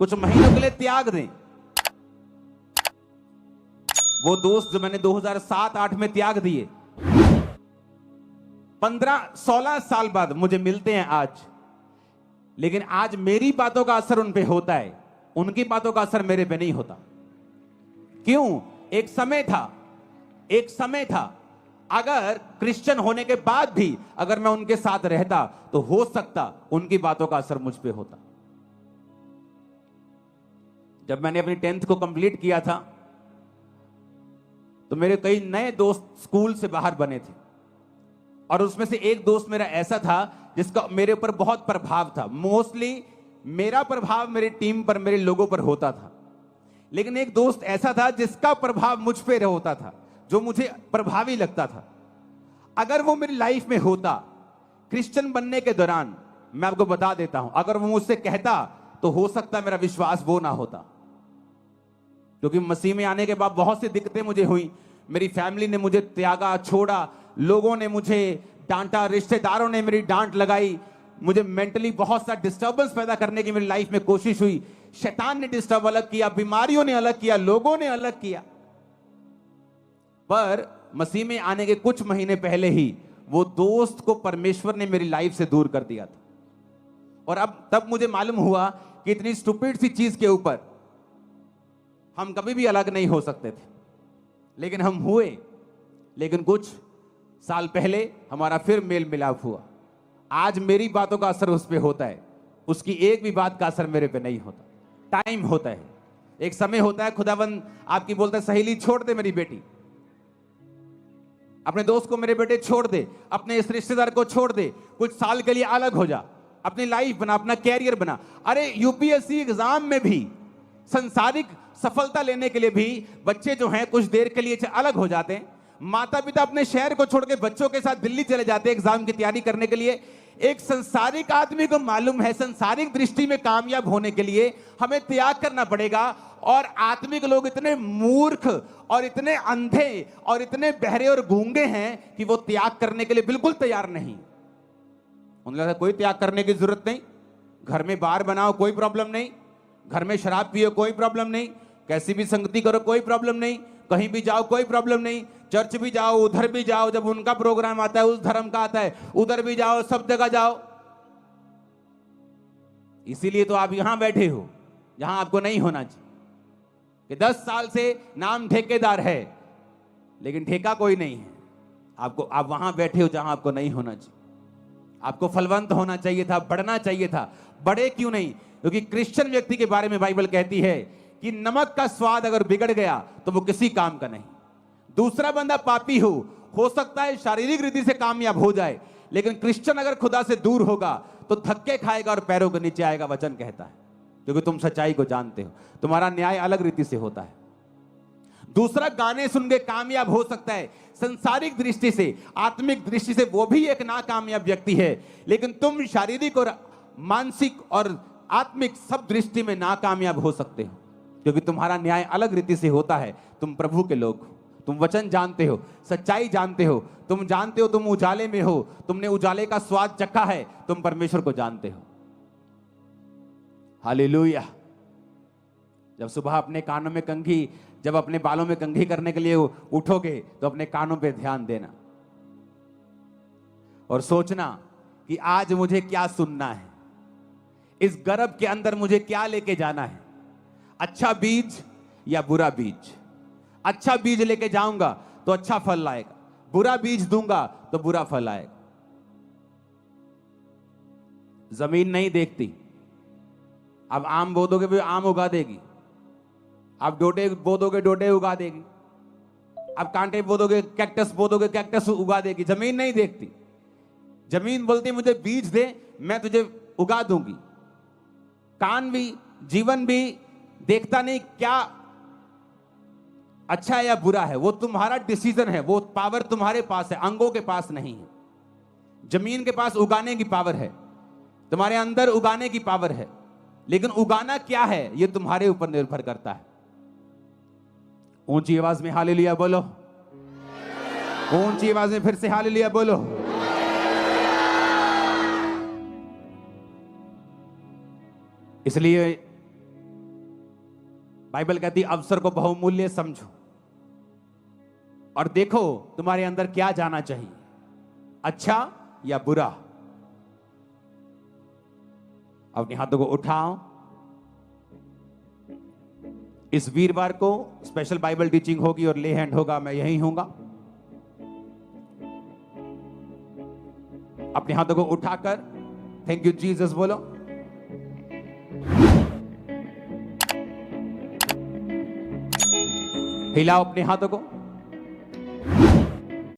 कुछ महीनों के लिए त्याग दें। वो दोस्त जो मैंने 2007-8 में त्याग दिए, 15-16 साल बाद मुझे मिलते हैं आज, लेकिन आज मेरी बातों का असर उन पे होता है, उनकी बातों का असर मेरे पे नहीं होता। क्यों? एक समय था अगर क्रिश्चियन होने के बाद भी अगर मैं उनके साथ रहता तो हो सकता उनकी बातों का असर मुझ पे होता। जब मैंने अपनी 10th को कंप्लीट किया था तो मेरे कई नए दोस्त स्कूल से बाहर बने थे, और उसमें से एक दोस्त मेरा ऐसा था जिसका मेरे ऊपर बहुत प्रभाव था। मोस्टली मेरा प्रभाव मेरी टीम पर, मेरे लोगों पर होता था, लेकिन एक दोस्त ऐसा था जिसका प्रभाव मुझ पे होता था, जो मुझे प्रभावी लगता था। अगर वो मेरी लाइफ में होता क्रिश्चियन बनने के दौरान, मैं आपको बता देता हूं, अगर वो मुझसे कहता तो हो सकता मेरा विश्वास वो ना होता। क्योंकि मसीह में आने के बाद बहुत सी दिक्कतें मुझे हुई, मेरी फैमिली ने मुझे त्यागा, छोड़ा, लोगों ने मुझे डांटा, रिश्तेदारों ने मेरी डांट लगाई, मुझे मेंटली बहुत सा डिस्टर्बेंस पैदा करने की मेरी लाइफ में कोशिश हुई। शैतान ने डिस्टर्ब अलग किया, बीमारियों ने अलग किया, लोगों ने अलग किया। पर मसीह में आने के कुछ महीने पहले ही वो दोस्त को परमेश्वर ने मेरी लाइफ से दूर कर दिया था। और अब तब मुझे मालूम हुआ कि इतनी स्टूपिड सी चीज के ऊपर हम कभी भी अलग नहीं हो सकते थे, लेकिन हम हुए। लेकिन कुछ साल पहले हमारा फिर मेल मिलाप हुआ। आज मेरी बातों का असर उस पर होता है, उसकी एक भी बात का असर मेरे पे नहीं होता। टाइम होता है, एक समय होता है, खुदावंद आपकी बोलता है सहेली छोड़ दे मेरी बेटी, अपने दोस्त को मेरे बेटे छोड़ दे, अपने इस रिश्तेदार को छोड़ दे, कुछ साल के लिए अलग हो जा, अपनी लाइफ बना, अपना कैरियर बना। अरे यूपीएससी एग्जाम में भी, संसारिक सफलता लेने के लिए भी बच्चे जो हैं कुछ देर के लिए अलग हो जाते हैं। माता पिता अपने शहर को छोड़ के बच्चों के साथ दिल्ली चले जाते हैं एग्जाम की तैयारी करने के लिए। एक संसारिक आदमी को मालूम है संसारिक दृष्टि में कामयाब होने के लिए हमें त्याग करना पड़ेगा, और आत्मिक लोग इतने मूर्ख और इतने अंधे और इतने बहरे और गूंगे हैं कि वो त्याग करने के लिए बिल्कुल तैयार नहीं। उन्हें लगता कोई त्याग करने की जरूरत नहीं, घर में बार बनाओ कोई प्रॉब्लम नहीं, घर में शराब पियो कोई प्रॉब्लम नहीं, कैसी भी संगति करो कोई प्रॉब्लम नहीं, कहीं भी जाओ कोई प्रॉब्लम नहीं, चर्च भी जाओ, उधर भी जाओ, जब उनका प्रोग्राम आता है, उस धर्म का आता है, उधर भी जाओ, सब जगह जाओ। इसीलिए तो आप यहां बैठे हो जहां आपको नहीं होना चाहिए। कि 10 साल से नाम ठेकेदार है लेकिन ठेका कोई नहीं है आपको। आप वहां बैठे हो जहां आपको नहीं होना चाहिए। आपको फलवंत होना चाहिए था, बढ़ना चाहिए था। बढ़े क्यों नहीं? क्योंकि क्रिश्चियन व्यक्ति के बारे में बाइबल कहती है कि नमक का स्वाद अगर बिगड़ गया तो वो किसी काम का नहीं। दूसरा बंदा पापी हो सकता है शारीरिक रीति से कामयाब हो जाए, लेकिन क्रिश्चियन अगर खुदा से दूर होगा तो धक्के खाएगा और पैरों के नीचे आएगा, वचन कहता है। क्योंकि तुम सच्चाई को जानते हो, तुम्हारा न्याय अलग रीति से होता है। दूसरा गाने सुन के कामयाब हो सकता है, संसारिक दृष्टि से, आत्मिक दृष्टि से वो भी एक नाकामयाब व्यक्ति है, लेकिन तुम शारीरिक और मानसिक और आत्मिक सब दृष्टि में नाकामयाब हो सकते हो, क्योंकि तुम्हारा न्याय अलग रीति से होता है। तुम प्रभु के लोग हो, तुम वचन जानते हो, सच्चाई जानते हो, तुम जानते हो तुम उजाले में हो, तुमने उजाले का स्वाद चखा है, तुम परमेश्वर को जानते हो। हालेलुया। जब सुबह अपने कानों में कंघी, जब अपने बालों में कंघी करने के लिए उठोगे तो अपने कानों पे ध्यान देना और सोचना कि आज मुझे क्या सुनना है, इस गर्भ के अंदर मुझे क्या लेके जाना है, अच्छा बीज या बुरा बीज। अच्छा बीज लेके जाऊंगा तो अच्छा फल लाएगा, बुरा बीज दूंगा तो बुरा फल आएगा। जमीन नहीं देखती, अब आम बो दोगे भी आम उगा देगी, आप डोडे बो दोगे डोडे उगा देगी, आप कांटे बो दोगे, कैक्टस बो दोगे कैक्टस उगा देगी। जमीन नहीं देखती, जमीन बोलती मुझे बीज दे मैं तुझे उगा दूंगी। कान भी, जीवन भी देखता नहीं क्या अच्छा है या बुरा है, वो तुम्हारा डिसीजन है, वो पावर तुम्हारे पास है, अंगों के पास नहीं है। जमीन के पास उगाने की पावर है, तुम्हारे अंदर उगाने की पावर है, लेकिन उगाना क्या है ये तुम्हारे ऊपर निर्भर करता है। ऊंची आवाज में हालेलुया बोलो, ऊंची आवाज में फिर से हालेलुया बोलो। इसलिए बाइबल कहती है अवसर को बहुमूल्य समझो और देखो तुम्हारे अंदर क्या जाना चाहिए, अच्छा या बुरा। अपने हाथों को उठाओ। इस वीरवार को स्पेशल बाइबल टीचिंग होगी और ले हैंड होगा, मैं यहीं हूंगा। अपने हाथों को उठाकर थैंक यू जीसस बोलो। हिलाओ अपने हाथों को।